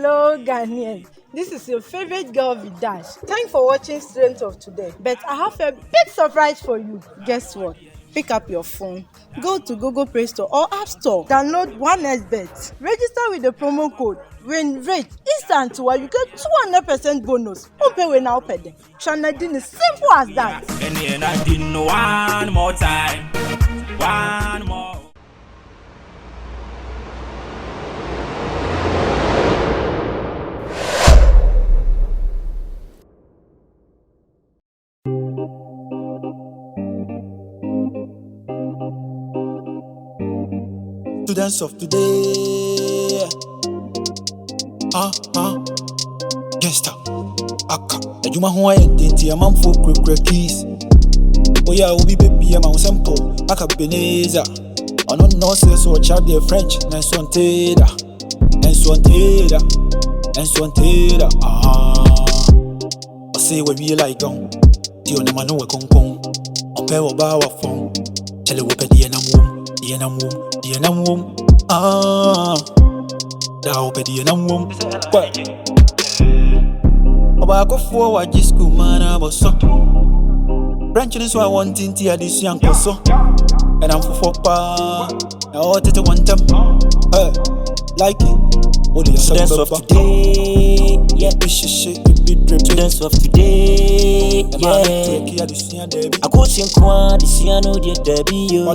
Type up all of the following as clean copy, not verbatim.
Hello, Ghanaians. This is your favorite girl, Vidash. Thanks for watching Strength of Today. But I have a big surprise for you. Guess what? Pick up your phone, go to Google Play Store or App Store, download 1xBet, register with the promo code WINRATE instant where you get 200% bonus. Open when now pay them. Shanadin is simple as that. And I didn't one more time. One more. Students of today, gangsta, aka, ejuma ho ayenti amamfo krekre keys. Oya obi baby am simple, AKABENEZER. Ono no say so child the French, Misunderstandings. I say we be like on, the on man no we kon. On pay wo ba wa phone, tell you we pe the enam. Now be the enam wom. Oba ko fo wa school man aboso. Branch ni so I want inti adisi ankoso. And I'm for pa. Now tete one time. Like it. Only students of today, yeah. Students of today, yeah. I go sing kwa, this year no dear Debbie, yo.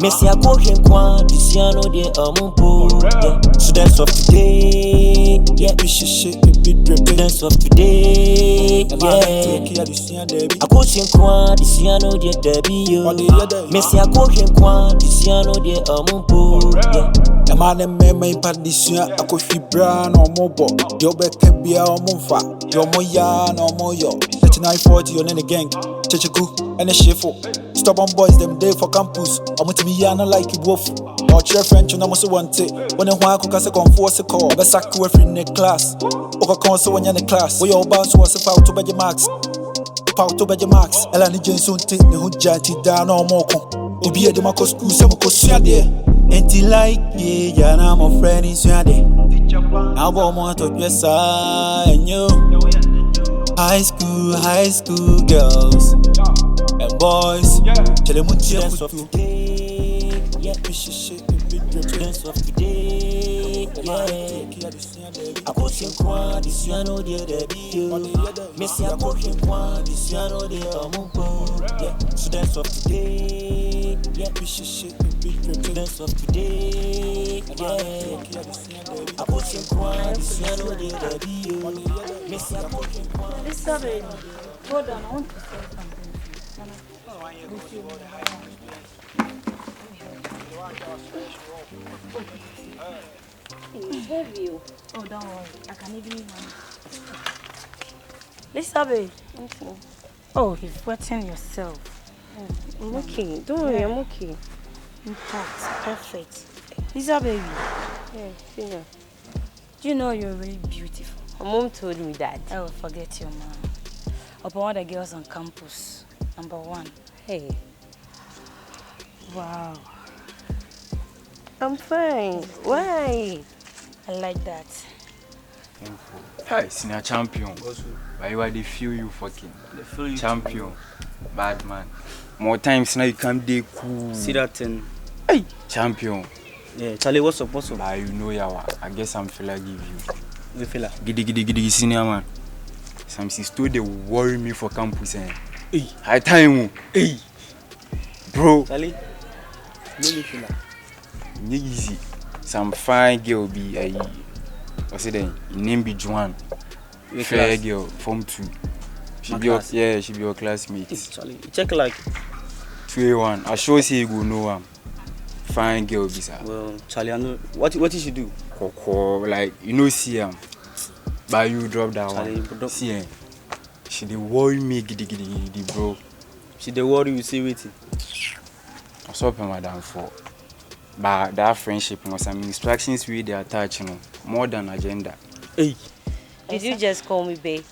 Messi, I go sing kwa, this year no dear Amumpo, yeah. Students of today, yeah. Students of today, yeah. I go sing kwa, this year no dear Debbie, yo. Messi, I go sing kwa, this year no dear Amumpo, yeah. The man and me part this year, I go fibra no more bo. Yo be kebia or monfa. Yo moya no more yo. 3940 on any gang. Checheku and a shefo. Stubborn boys them day for campus. I'm with me no like you wolf. Or your French and I must want it. When a one cook as a conforce a call. Be sack away from the class. Oka console when you're in the class. We all bounce was a foul to bed your marks. Foul to bed your marks. Elani Jenson take the hood janty down or more. Obi a demako school, some cosia there. Enti like yeah, and I'm a friend in Swede. I want to dress and you. High school girls and boys. Tell them what you're of today. Yeah, students of today. Yeah, I go sing kwa, this year no dear Debbie. Messi, I go sing kwa, this year no dear Amumpo. Yeah, students of today. Yeah, students of today. Yeah, I go sing kwa, this year no dear Debbie. Messi, I go sing kwa. Listen, baby. Hold on, I want to say something. It's heavy. Oh, don't worry. I can even handle. Listen, babe. Okay. Oh, you're wetting yourself. I'm okay. Don't worry, I'm okay. Intact. Perfect. Lisa, baby. Yeah, see ya. Do you know you're really beautiful? My mom told me that. I will forget your mom. Upon all the girls on campus. Number one. Hey. Wow. I'm fine. Why? I like that. Hey, senior champion. Why would they feel you fucking? They feel you champion. Bad man. More times now you come dey cool. See that thing? Hey, champion. Yeah, Charlie, what's up? Bah, you know yawa. I guess I'm fella give you. The fella. Giddy senior man. Some sister they worry me for campus eh. Hey. High time. Hey. Bro. Charlie. No fella. Easy. Some fine girl be a what's it then? Name be Joan. Fair girl, form 2. She be your, yeah, she be your classmate. Charlie, check like 2A1. I sure say you go know fine girl be sir. Well, Charlie, I know what did she do? Like you know see but you drop that Charlie, one. See she dey worry me giddy bro. She dey worry you see waiting. I saw her madam for. But that friendship was some instructions we they attach, you know, more than agenda. Hey. Did you just call me babe?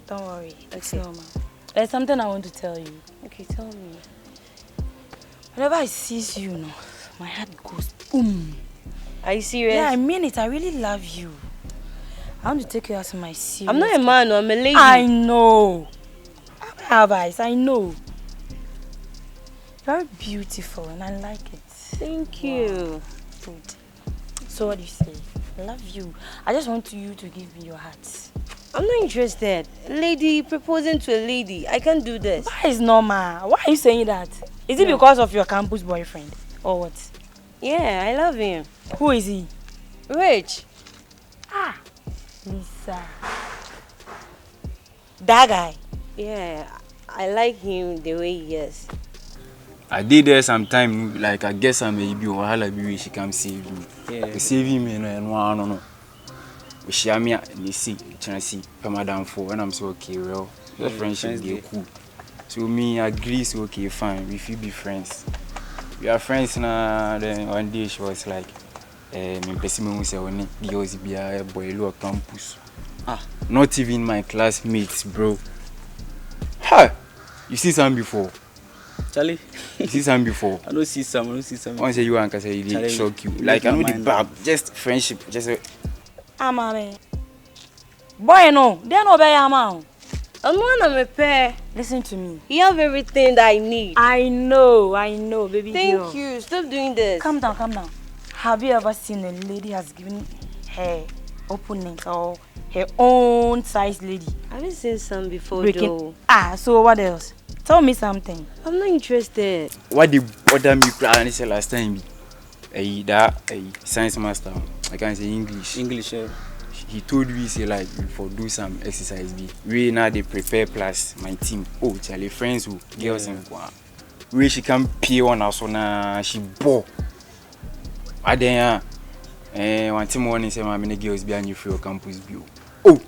Don't worry. It's Okay. normal. There's something I want to tell you. Okay, tell me. Whenever I see you, my heart goes boom. Are you serious? Yeah, I mean it. I really love you. I want to take you as my serious. I'm not a man, I'm a lady. I know. I have eyes, I know. Very beautiful and I like it. Thank you. Good. So what do you say? I love you. I just want you to give me your heart. I'm not interested. Lady proposing to a lady. I can't do this. Why is normal? Why are you saying that? Is it because of your campus boyfriend or what? Yeah, I love him. Who is he? Rich. Ah, Lisa. That guy. Yeah, I like him the way he is. I did there sometime, like I guess I may be or maybe she come save me. Yeah. Save him and one no. We share me and see, trying to see Madam for when I'm so okay, well, the friendship be cool. So me agree, so okay, fine, we feel be friends. We are friends now. Then one day she was like, me person say only girls be a boy low campus. Ah, not even my classmates, bro. Ha! You see some before? Charlie. You see some before? I don't see some. Once you want to say it shock you. Like I know the bad, just friendship, just. Man. Boy, no, they no be man. I'm one of a pair. Listen to me. You have everything that I need. I know, baby girl. Thank you. Stop doing this. Calm down. Have you ever seen a lady has given her opponent or her own size lady? I haven't seen some before breaking? Though. So what else? Tell me something. I'm not interested. What did bother me crying last time? That science master. I can't say English. He told me say like for do some exercise. We now they prepare plus my team. Oh, Charlie friends who girls and where she can pay on us so now she bore. I then one team morning say my many girls behind you for your campus view. Oh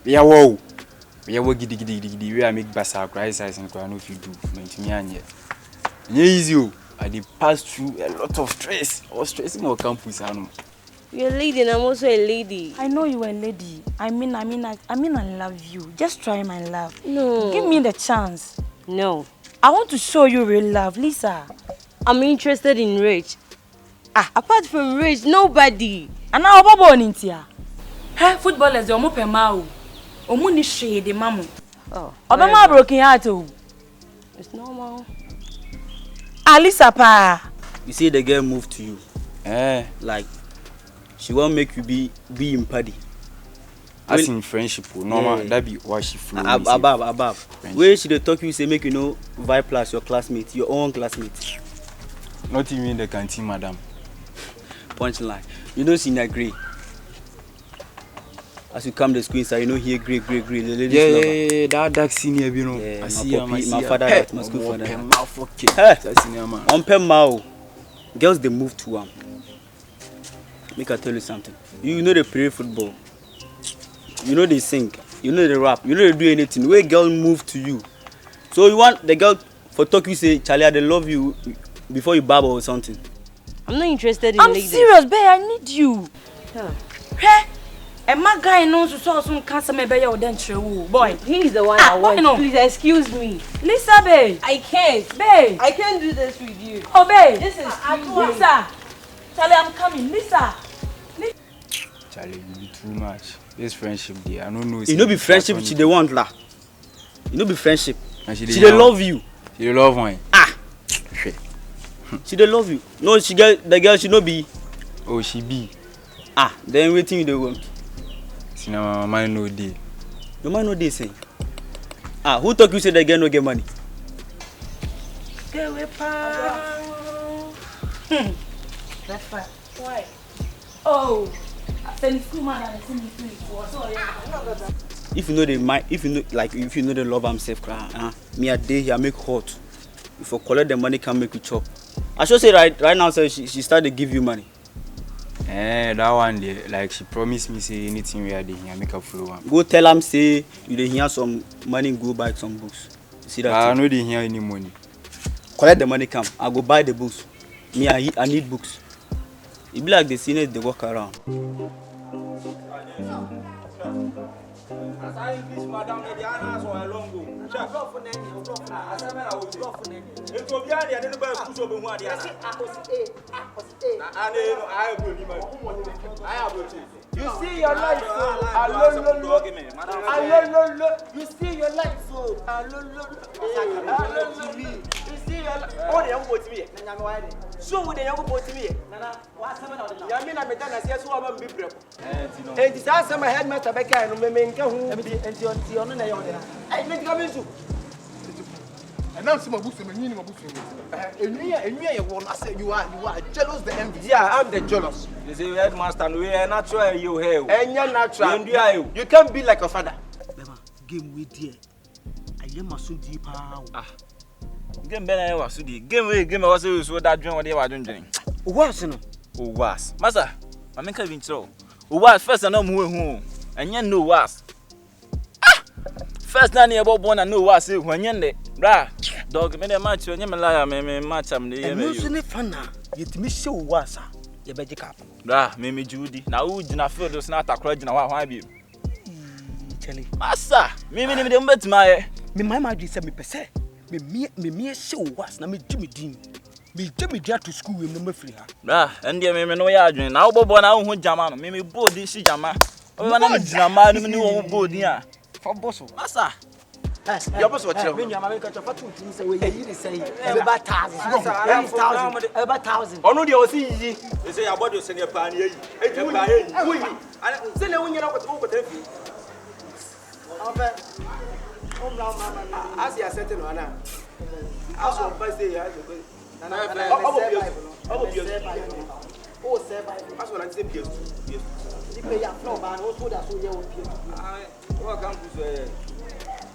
yeah wow. We are giddy. We are make basa cry size and cry no if you do. Me and yet. Easy. I did pass through a lot of stress. I was stressing my campus. You're a lady and I'm also a lady. I know you're a lady. I mean I love you. Just try my love. No. Give me the chance. No. I want to show you real love, Lisa. I'm interested in Rich. Apart from Rich, nobody. And now Baba on Intia. Hey, footballers, you're more mao. Omu ni shade the mamu. Oh. Obama broken heart. It's normal. Lisa pa. You see the girl move to you. Like she won't make you be in party. As in friendship, normal. That be why she flew. Above. Where she dey talk you say make you know vibe plus your classmate, your own classmate. Not even in the canteen, madam. Punchline. You know senior grey. As you come to school inside, you know here grey. The ladies yeah, that dark senior, you know. Yeah, I see my father, my school father. That senior man. On Pemao, girls they move to one. Make I tell you something. You know they play football. You know they sing. You know they rap. You know they do anything. Where girl move to you. So you want the girl for talk you say, Charlie, I love you before you babble or something. I'm not interested in I'm ladies. serious, babe. I need you. Yeah. Hey, and my guy knows to saw some cancer maybe or then boy. He's the one I want. No. Please excuse me. Lisa, babe. I can't. Babe. I can't do this with you. Oh, babe. This is Lisa. Charlie, I'm coming. Lisa. Charlie, you be too much. This friendship there, I don't know. You know be friendship, she they want la. You know be friendship. She they love you. She they love one. She they love you. No, she get the girl she no be. Oh, she be. Then waiting you they want. See now, my mind no day. Your mind no day say. Who talk you say the girl no get money? Get away, That's fine. Why? Oh, I send school man and I send me to If you know the mind, if you know the love I'm safe, me a day here make hot. If you collect the money, can make you chop. I should say right now, say she started to give you money. That one there, like she promised me say anything we are there, make her follow. Go tell them say you dey hear some money, go buy some books. You see that? I no dey hear any money. Collect the money, come. I go buy the books. Me I need books. It be like the seniors they walk around. You see your life, You see your life so. You see your life. Oh, they don't go to me. So when they don't go to me. Yeah, me na me dana say so am be brek. Eh, this is my headmaster back here no me nka hu bi enti ono na yo na. Eh, me tika me su. And now see my boots, my new boots. And you will say you are jealous, the envy. Yeah, I'm the jealous. You say headmaster, we are natural you here. And you're natural. You can't be like a father. Game with dear. I am a soon deep. Game Ben was so the game was so that dream what they were doing. What's no? Oh, was. Master, I make a intro. Oh, was first and no more home. And you know was. First, Nanny about one and know was when you're bra. Dog, made a match when you're me match. I'm the using fun now. Yet me show was your bed cap. Bra, Mimi Judy. Now, would you not feel those not a crowd in our hobby? Tell you, Master, Mimi, the bet my. Me, my magic said me per se. Me show was, na me Jimmy Dean. Me Jimmy there to school with no free. Bra, and dear Mimi, no yard. Now, Bobo, now, who Jama, Mimi, board this Jama. Oh, I'm not Jama, no board here. For Bosso, Master. Your boss watch. When you are catch up to say we say about 1,000. About 1,000. Oh no, they will see easy. They say about your senior plan here. Hey, you and say when you're not over there. As you are setting on now. As one by say, that's what I say. Yes. You pay your floor, but also that's what you will pay. Welcome to say.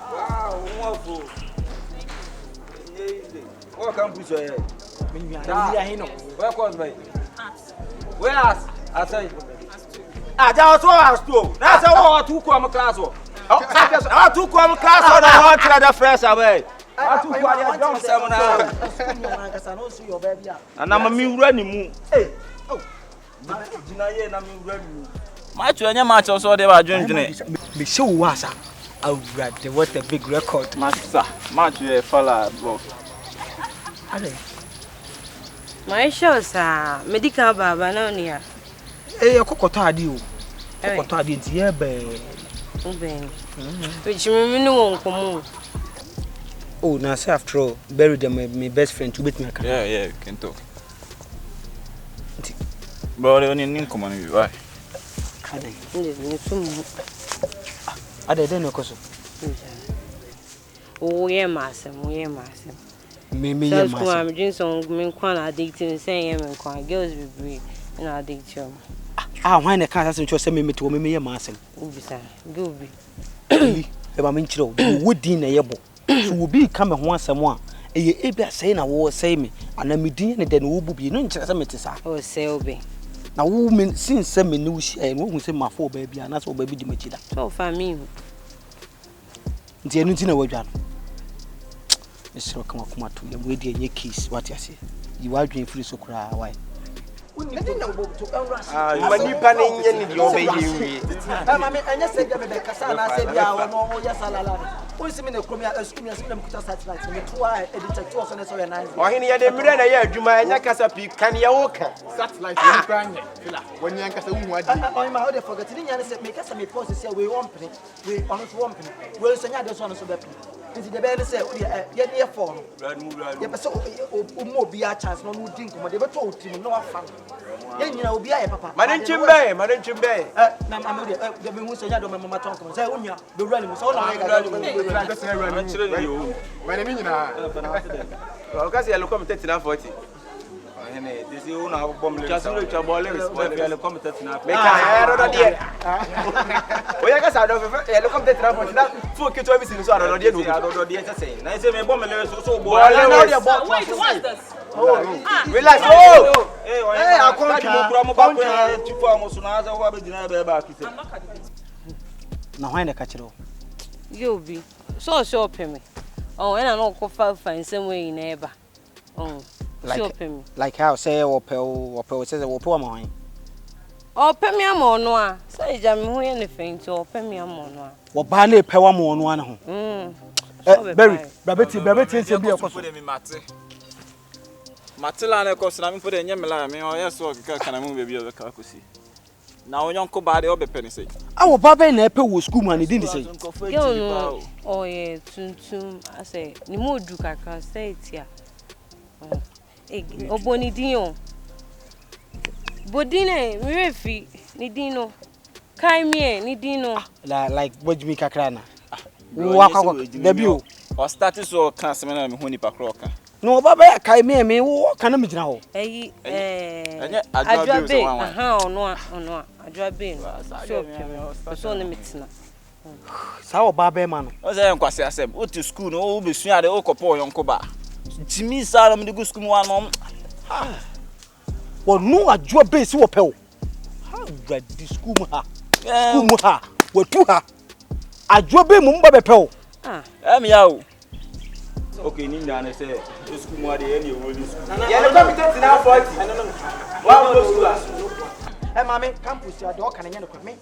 Wow, wonderful. Welcome to say. Where was me? Where else? I say. Ah, that's what I was told. That's how I took my class. I took my class on the first away. I took my young seminar. And I'm a new running. Hey, oh, my 20 match also they were drinking it. Me show was oh, right, what a big record. Master, match fella, bro. My shows are medical baba no near. Eh, a cocotadi. Cocotadi, dear bay. Which no come. Oh, now say after all, bury them my best friend to beat me. Yeah, you can talk. Bro, they only need come on you, why? I didn't know because. Oh, yeah, master. Me, that's why I'm doing some quite addicted saying, girls will be and addict you. Ah, why the can't send me to me, master? Go be. If I'm in chill, would dinner yebo. So will be coming once a more. A be saying I will say me, and I'm meeting then will be no interest. Oh, say, be. Now, woman, since some news and won't say my 4 baby, and that's all baby Dimachida. So, for me, the anything I will do. Mr. Come to you with your keys. What you say? You are doing free so cry. Why? When you panning in your baby. I'm just saying, Cassandra said, yeah, no, yes, who is in the Crimea, a scream, and put us at night, and 2 editor 2 on so nice. Or any other Miranda, Juma, and Yakasapi, can you walk? Satellite when you can I'm out there forgetting, and said, make us some process here. We want penny, we honest one penny. We'll send you this one so that the baby said, get near phone. Yeah, so more be a chance, no drink, but they were told him no fun. Then you know, be a papa. Madame Chimbe. Now, the Musa Yado, Mamma Tonko, say, Unya, the running so long. My name is Well, because you're looking at 40. This is una bomb just look to ball is competent enough. Make I don't know. We are going to look at that for kitchen business. I don't know. I don't know the say. I say, my bomb is so boy. What's this? Relax. Oh, hey, I can't come back to almost another one. Now, why the catch it all? You'll be so sure me. Oh, and I don't go find some way in neighbor. Oh. Like how say or Pel says or poor mine. Oh, pay me a more noir. Say, Jammy, anything to pay me a more noir. Or Barney Pewam on one home. Berry, Babbity, be a put him in Matilla, of course, I'm putting Yamala, I mean, or yes, or can I move a bit of a carcassy. Now when Uncle Body or penny say. Our Baba and Apple was school man, didn't say. Oh, yeah, tum. I say, ni mo duka can say it here. Oh, Bonnie Dion. Bodine, Mirefi, Nidino. Kaimie, Nidino. Like what you make a crana. Walk debut. Or status or classman and honey pacroca. No, Baba, Kaimie, me walk on a minute now. I drive in. No. I drive in. So limits now. Sao Baba man. Was I quite say, what to school, no, be soon at the Okopo, Uncle Ba. Jimmy Salem, the good school one mom. Well, no, I drew a base or pill. How read the school ha? School ha? What to her? I drew a bit Mumba pill. I'm yow. Okay, Ninda, I say, the school more than any old school. Yeah, the competent in our 40. One goes to us. Hey, mammy, campus, your dog can get me.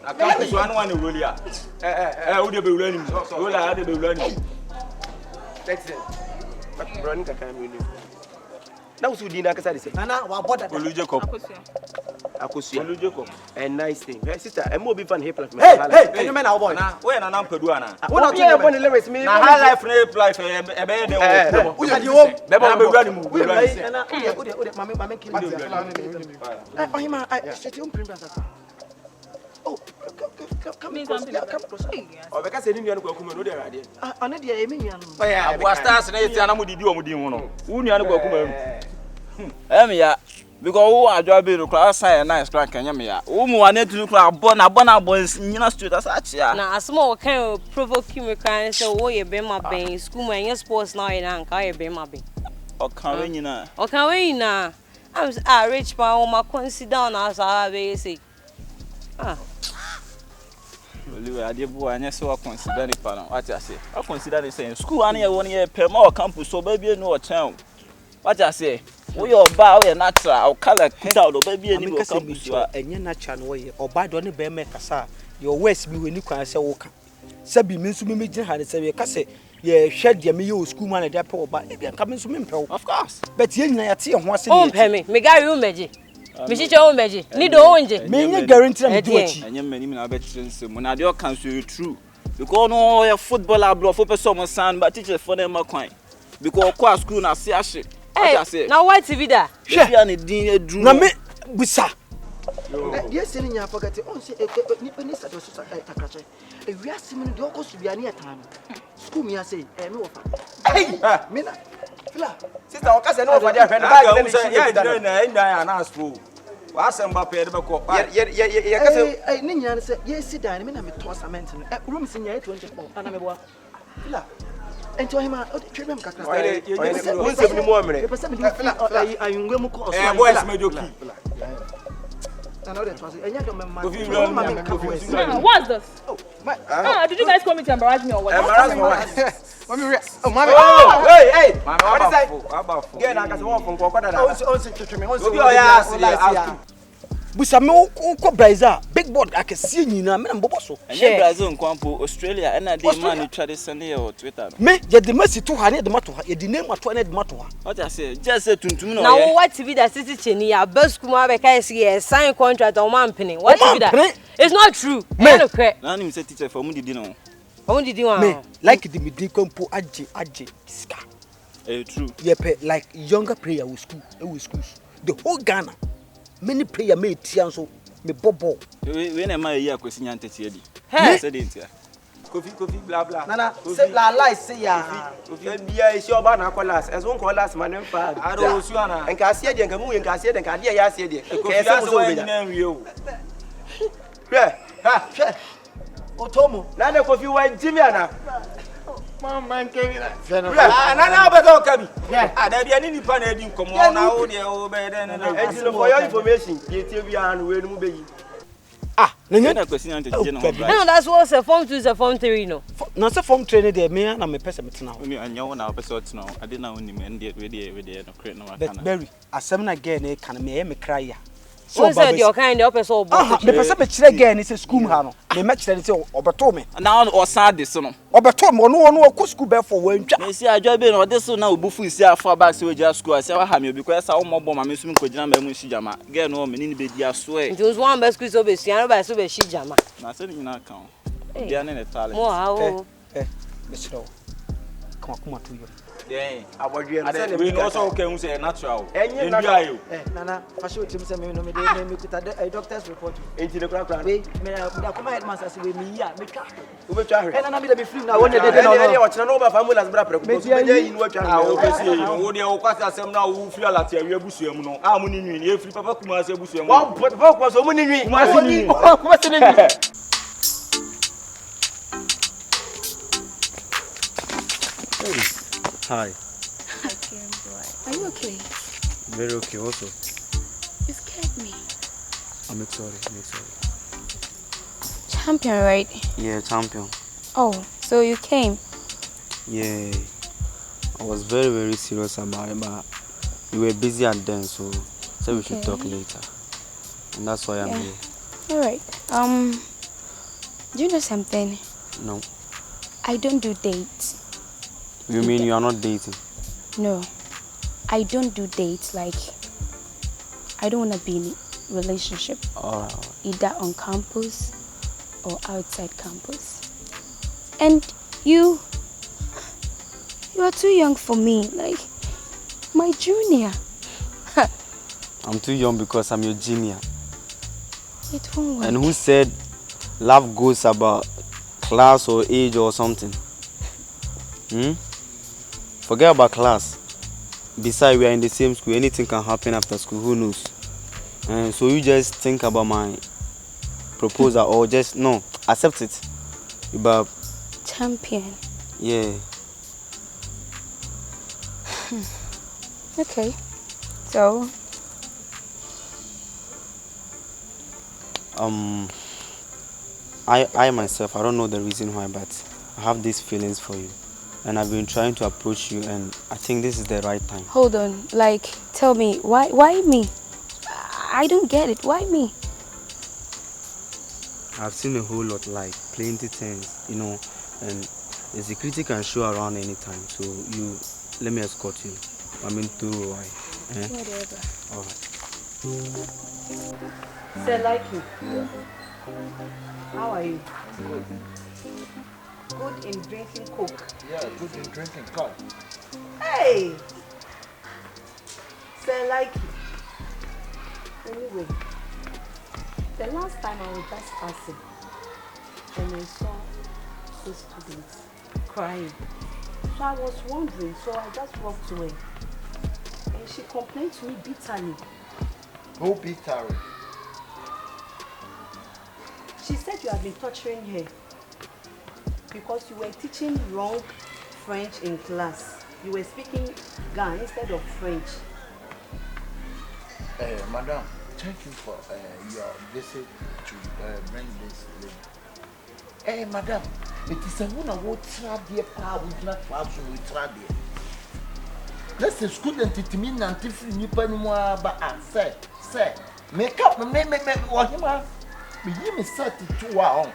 I can't one in Willia. I would be running. All I had to be running. That's it. But running can come with you. Now, so dinner, I said, Nana, what bought that? Akusia. A nice thing. Hey, sister, I'm more fun here. Hey, you men are boy. When an uncle Duana. What are you going to lyrics me? High life, life, a bed. We are the home. Never running. We oh, come in. Oh, because I didn't go come there. I need the Emilian. I was starting to I'm with you. Who knew I go come? Emia, because who are driving to class and nice crack and yamia. Who wanted to look like Bona boys in your street as such. Now, a small kind of provoking me kind so oh, you be my bang, school and your sports now in Anka, I be my bang. Or can we now? Or can we now? I'm a rich man, my consider as I say. I did boy, and so I consider it. What I say, I consider the same school. I 1 year per more campus, so baby, no town. What I say, we all bow and natural, color, cut out, baby, and you campus, and you're natural way, or by Donny Bear Macassa, your West me when you can say, Oka. Sabi means to me, had a say, Casse, ye shed your meal schoolman at that poor, but if you're coming to me, of course. But you know, I see once a penny, make I you magic. Mrs. Joe Magic, need orange. May guarantee I'm doing. And you many veterans when I do comes to you true. Because no a footballer blow for someone's son, but teacher for them a coin. Because qua school now see a shit. Hey, now what TV da? She and a dinner drew. Na me busa. Yes, in your pocket, on say a Nipponese at the crash. If we are similar to Ocos to be near time. School me, I say, and no. Hey, Mina. Sister, I can't know what you're saying. I asked for. What's some paper? Yes, yes, sit down. I mean, I'm a toss a mention. Rooms in your 24. And I'm a boy. And to him, treatment. More minutes. I will call what's this? Did you guys come to embarrass me or what? Hey! What is that? Get I got one from Busa me Brazil, big board I can see you now, I'm Boboso. Brazil and Quampo, Australia, and I did money traditionally or Twitter. Me, get the mercy to her, the matter, the name of 20 matter. What I say, just say to know. Now, what to be that city near Buscuma, I see a signed contract on 1 penny. What to be that? It's not true. None of the teacher for me, did know. How did you want? Like the Midicompo Aji, Ska. True. Yep, like younger player with school, the whole Ghana. Many player made Tianso, me Bobo. When am I here question and Teddy? Hey, said it. Coffee, blah blah. Nana, say la lie, say ya. Be sure about Nacolas, as one call us, my name, I don't know, and Cassia and Camus and Cassia and Cadia, said it. Yeah, Otomo, Nana Coffee, white Jimiana. Man came in. Nana, but don't come. Yeah, there be any panel come on now. For your information, and we will be. No question. No, that's what's a form 2 is a form 3, no. Not a form training there, me and I'm a person now. And you know, episodes now. I didn't know him and did with the create no. But Berry, a 7 again, can me cry. So said your kind the opposite of the person me chire again is a school hano. Me match say obeto me. Now or sad this no. Obeto me no ko school be for wan twa. Me see ajo be no this na obufu isi afa back say we just school. I say wa ha me because say wo mobo ma me so me ko gina ma mu shi jama. Girl no me ni be di aso e. It was one best school so be sian ba so be shi jama. Na say ni na kan. Dia ne talent. Mo ha o. Me chiro. Come to you. Yeah, abodwe no say we no so okay who say natural. Enye natural. Nana, fashion team say me no me dey me kuta a doctor's report. Enti de kura. We me come headmaster say we me ya me twa. We be twa hwe. Nana me dey be free na won dey no. Ene wo chena no ba family bra preko. So be dey yin wo twa hwe. O be see no wo dey wo kwase asem na wo free alati awie busuam no. A mo ni nwi e free papa kuma ase busuam. Wa papa kuma so mo ni nwi. Kuma se ni. Kuma se ni. Hi. Okay, boy. Are you okay? Very okay also. You scared me. I'm sorry. Champion, right? Yeah, champion. Oh, so you came? Yeah. I was very, very serious about it, but you were busy at then, so we should talk later. And that's why I'm here. Alright. Do you know something? No. I don't do dates. You mean you are not dating? No. I don't do dates, like I don't want to be in a relationship. Alright. Either on campus or outside campus. And you are too young for me, like my junior. I'm too young because I'm your junior. It won't work. And who said love goes about class or age or something? Forget about class. Besides, we are in the same school. Anything can happen after school. Who knows? So you just think about my proposal or just no, accept it. But champion. Yeah. Okay. So I myself, I don't know the reason why, but I have these feelings for you. And I've been trying to approach you, and I think this is the right time. Hold on, like, tell me, why me? I don't get it, why me? I've seen a whole lot, like, plenty things, you know, and the security can show around anytime, so let me escort you. I mean, through why? Whatever. Alright. Say like you. Yeah. How are you? Good. Good in drinking Coke. Yeah, good in drinking Coke. Hey! Say like you. Anyway, the last time I was just passing and I saw two students crying. So I was wondering, so I just walked to her. And she complained to me bitterly. Who bitterly? She said you have been torturing her because you were teaching wrong French in class. You were speaking Ga instead of French. Madam, thank you for your visit to bring this lady. Madam, it is a woman who tried their power with not classroom with tried there. Let's a student to me not if you anymore, but I said, make up, what him me give me 32 hours.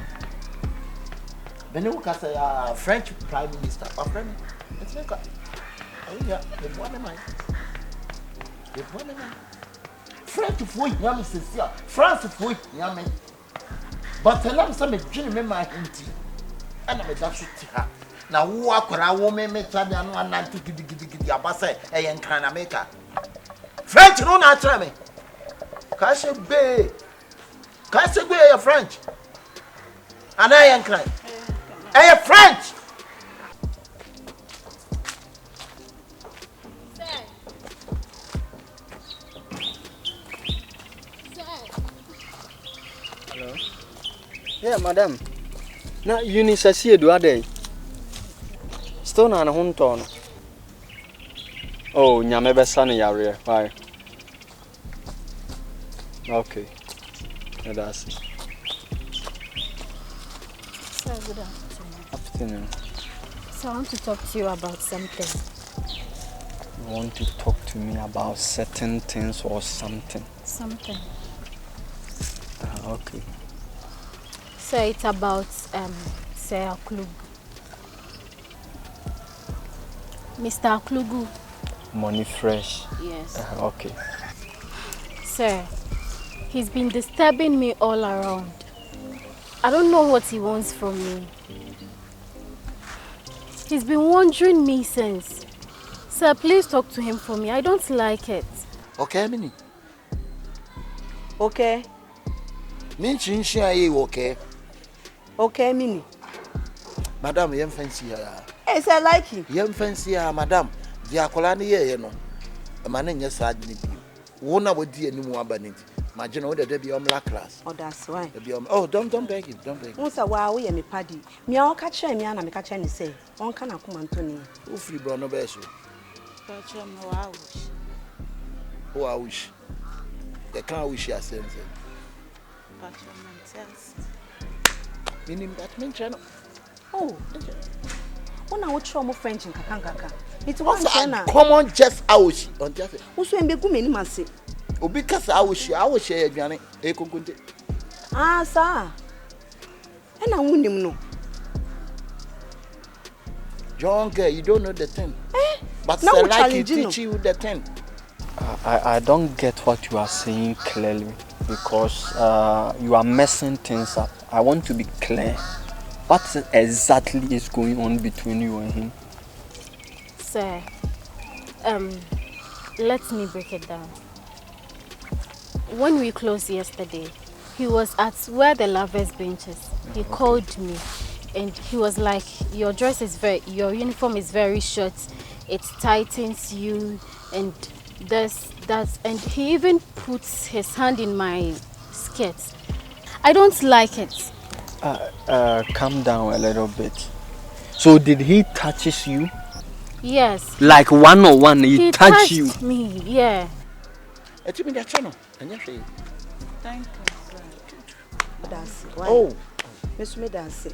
Then you can say French Prime Minister, my friend. Let's make up. Oh yeah, the one in mind. The one in mind. French for yummy sincere, France for yummy. But tell them some dream in my hinty. And I'm a dash to her. Now walk around woman make try and one night to get the abassa and can I make her. French no not try me. Cash a bay. Cash a bay a French. And I am crying. I am French. Hello. Yeah, madam. Na unisasi do ade. Still na ho nto no. Oh, nyame besa ne yare. Why? Okay. Yeah, that's it. So good afternoon. Afternoon. So I want to talk to you about something. You want to talk to me about certain things or something? Something. Okay. So it's about Sir Klugu. Mr. Klugu. Money fresh. Yes. Okay. Sir, he's been disturbing me all around. I don't know what he wants from me. He's been wandering me since. Sir, please talk to him for me. I don't like it. Okay, Minnie. Okay. Minchi are okay? Okay, Minnie. Madam, you fancy her. Yes, I like him. You fancy her, Madam. The Akolani, you know. A man in your side, one hour dear new abanit. Imagine what the be on black class. Oh, that's why. Oh, don't beg him, don't beg him. Once a while, we are me paddy. Me, I'll catch him, and I'm catching and say, one can I come Anthony? Who free Bruno Besso? Oh, I wish. They can't wish your sense. Meaning that means channel. Oh, when I would show more French in Kakanga. It's one common just ouch on Jeff. Also, in Begumi, man say. Oh, because I wish share Granny, a conkunte. Ah, sir. And I wouldn't him know. John, you don't know the 10. But now I like it teach you the 10. I don't get what you are saying clearly because you are messing things up. I want to be clear. What exactly is going on between you and him? Sir, let me break it down. When we closed yesterday, he was at where the lovers benches. He called me and he was like, your uniform is very short. It tightens you and and he even puts his hand in my skirt. I don't like it. Calm down a little bit. So did he touches you? Yes. Like one-on-one, he touched you? Me, yeah. It's me that channel. And you say, thank you, sir. Oh, Miss Medancy.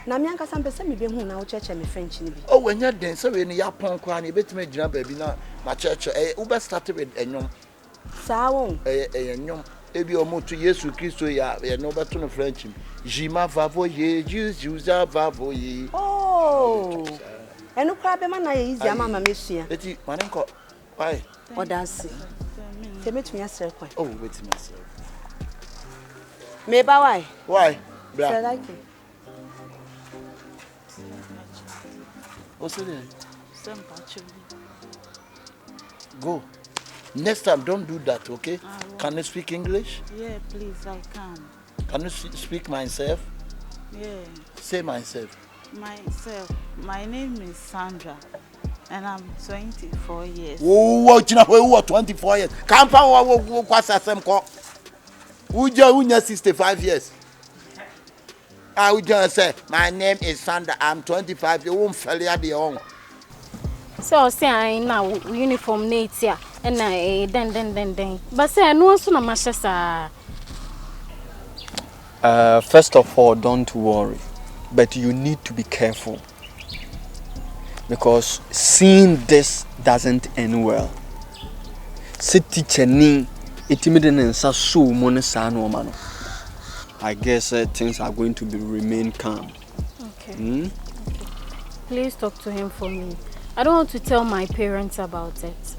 Na me anka sampe se me be hu na wo church me French ni bi. Oh, when you den so we ni yapon kwa na beti me gina baby na church we be start with enyom. Sa won. Enyom. Ebi omo to Yesu Kristo ya no beto no French. Jima vavoye, Jesus vavoye. Oh. Enu kwa be man na ye easy ama mesua. Eti manenko. Why? Odansi. Te metumi asere kwa. Oh, wait myself. Me ba why? Why? Bra. Say like it. What's it? Go. Next time, don't do that, okay? Can you speak English? Yeah, please, I can. Can you speak myself? Yeah. Say myself. Myself. My name is Sandra, and I'm 24 years. What? You know, who are 24 years? Come from what's the same call? Who just 65 years? I would just say, my name is Sandra, I'm 25, you won't fail at the own. So, say I now uniform nature, and I then. But say I know soon a mashasa. First of all, don't worry, but you need to be careful because seeing this doesn't end well. City Cheni, itimidin so monesano mano. I guess things are going to remain calm. Okay. Okay. Please talk to him for me. I don't want to tell my parents about it.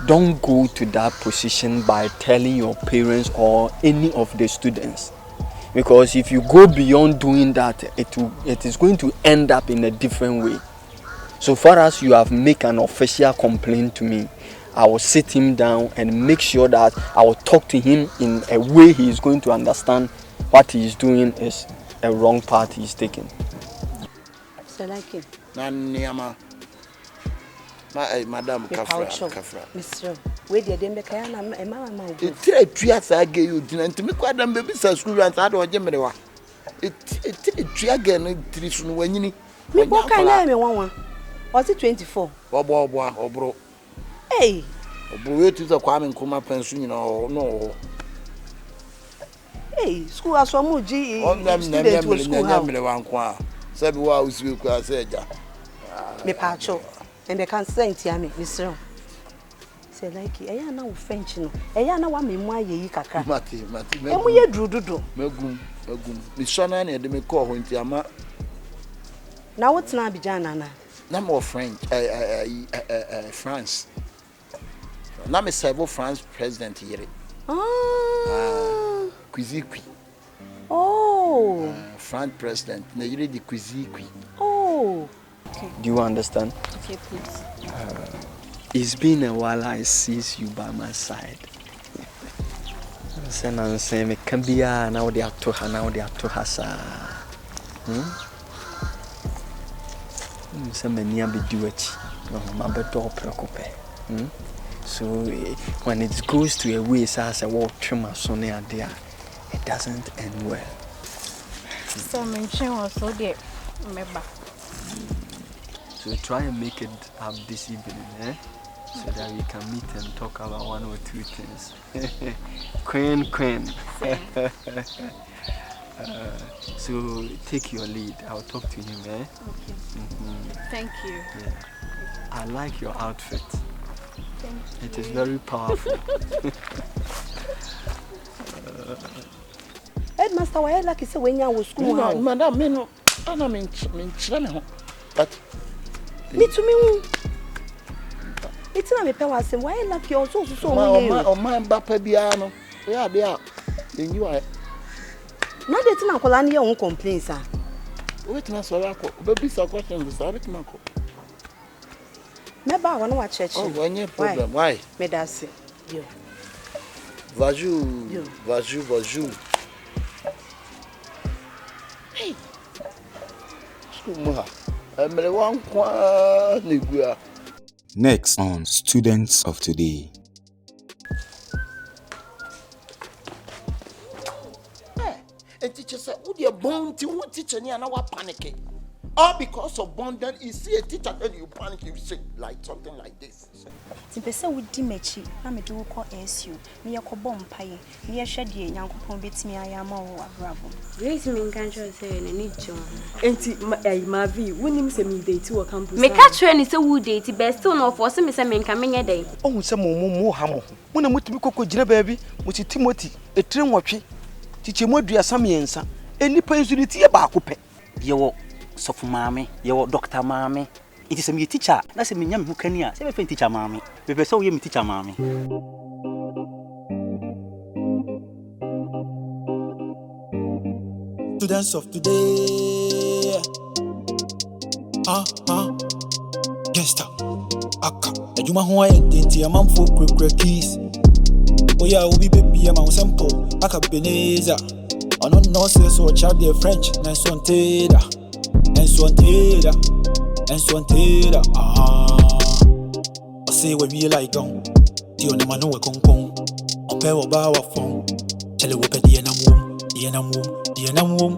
Don't go to that position by telling your parents or any of the students. Because if you go beyond doing that, it is going to end up in a different way. So far as you have made an official complaint to me, I will sit him down and make sure that I will talk to him in a way he is going to understand what he is doing is a wrong path he is taking. So like it. Nanyama. Madam Kafra. Mr. We did them the kaya na mama. It 3 years I gave you to me quite them baby school and I don't remember. It 3 again 3 soon when you need. Me what kind of me one. Was it 24? Or bro. Hey. Bro, it is a Kwame Nkrumah pension, you know, no. Hey, school as one more G. On them, never one qua. Said, wow, you said, me pacho, and they can't say it, Mr. say like eya na wo French no. Eya na wa memu ayeyi kakra. Mate. Emu ye drududu. Magum. Mi sona na e de me call ho nti ama. Na what na Abidjan na? Na mo French France. Na me serve France president here. Kwizikwi. Oh. France president na yire di Kwizikwi. Oh. Okay. Do you understand? Okay, please. It's been a while I see you by my side. I'm saying me can be now the actor hasa. Some many be do it. No, my better preoccupy. So when it goes to a way as a walk trimmer so near there, it doesn't end well. So mention also there, remember. So try and make it up this evening, so that we can meet and talk about one or two things. Queen. So take your lead. I'll talk to him, Okay. Thank you. Yeah. I like your outfit. Thank you. It is very powerful. Headmaster, why like you say when you was school? No, madam, me no. Ana me nchira me ho. But me to me. It's not me pay was why like you also so o man bapa bia no. Yeah, bia. Then you are. Na dey tin akola na your own complaints ah. Wait na so akọ. Obebi sa question this abit man ko. Me ba wona wa church. Oh, any problem. Why? Me da say. Yo. Vaju. Hey. Skuma. Emre wan kwa negua. Next on Students of Today. A teacher said, would you born to one teacher near now panic? All because of bond, then you see a teacher and you panic, you say like something like this. Tipesa would dimechi, I'm a do call SU, me a cobom pie, me a shady young pon bits me I am all bravo. Grace me can't say any John. Auntie Mavi, when you say me day to a campus. Me catch train is a wood date, best still no for some men coming a day. Oh, some more hammer. When I'm with me, Coco Jina baby, which is Timothy, a train watching. Teacher Modria Samiensa, any pensionity about Coupe. Yo, so for mammy, yo, Dr. Mammy. It is a me teacher. That's a minium who can hear. Say, teacher, mammy. We saw you, teacher, mammy. Students of today. Gangsta. Aka. Ejuma ho ayenti amam fo krekre keys. Oya obi baby am sample. AKABENEZER. Ono no say so child the French. Nenswanteda. I say we be like gone. Ti on ma no we konkon. On pe wo ba wa fon. Tell we pe di enam wom.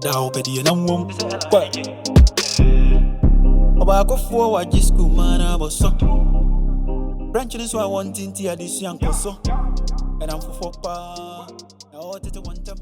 Da wo pe di enam wom. Oba go for wa jisku mana boso. Branching is what I want in tia this young koso. And I'm for pa. Now what it want them.